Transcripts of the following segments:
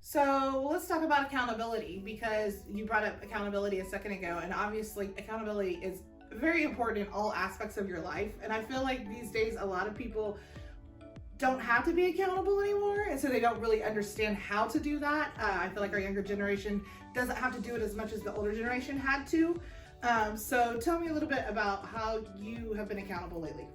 So let's talk about accountability, because you brought up accountability a second ago, and obviously accountability is very important in all aspects of your life. And I feel like these days a lot of people don't have to be accountable anymore, and so they don't really understand how to do that. I feel like our younger generation doesn't have to do it as much as the older generation had to. So tell me a little bit about how you have been accountable lately.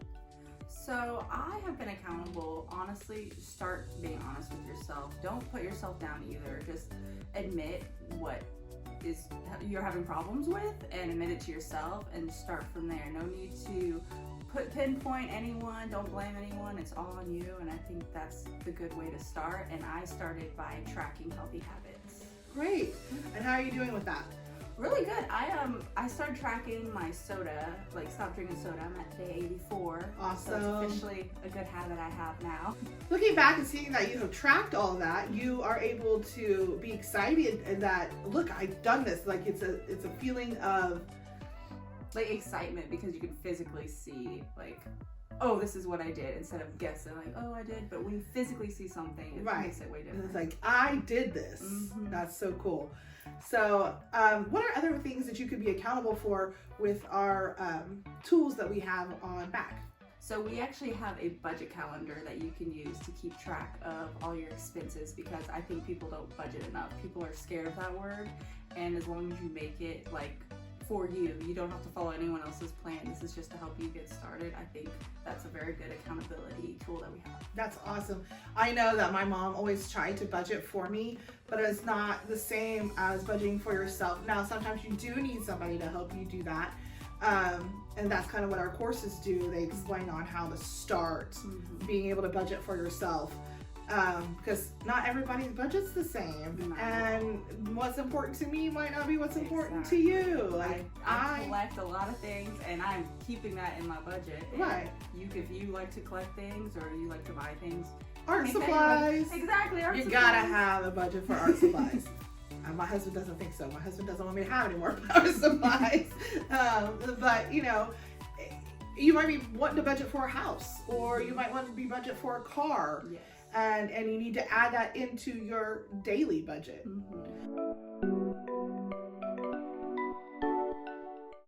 So I have been accountable. Honestly, start being honest with yourself. Don't put yourself down either. Just admit what is you're having problems with and admit it to yourself and start from there. No need to pinpoint anyone. Don't blame anyone. It's all on you, and I think that's the good way to start. And I started by tracking healthy habits. Great. And how are you doing with that? Really good. I started tracking my soda, like stop drinking soda. I'm at day 84. Awesome. So it's officially a good habit I have now. Looking back and seeing that you have tracked all that, you are able to be excited and that, look, I've done this. Like it's a feeling of like excitement, because you can physically see like, oh, this is what I did, instead of guessing like, oh, I did. But when you physically see something, it makes it way different. It's like, I did this. Mm-hmm. That's so cool. So what are other things that you could be accountable for with our tools that we have on B.A.C.K? So we actually have a budget calendar that you can use to keep track of all your expenses, because I think people don't budget enough. People are scared of that word, and as long as you make it like for you, you don't have to follow anyone else's plan. This is just to help you get started. I think that's a very good accountability tool that we have. That's awesome. I know that my mom always tried to budget for me, but it's not the same as budgeting for yourself. Now, sometimes you do need somebody to help you do that. And that's kind of what our courses do. They explain on how to start being able to budget for yourself. Because not everybody's budget's the same, No. And what's important to me might not be what's important to you. Like I collect a lot of things, and I'm keeping that in my budget. And Right. If you like to collect things or you like to buy things, art make that your supplies. budget. Exactly, art You supplies. gotta have a budget for art supplies. My husband doesn't think so. My husband doesn't want me to have any more art supplies. But you know, you might be wanting to budget for a house, or you might want to be budget for a car. Yes. And you need to add that into your daily budget. Mm-hmm.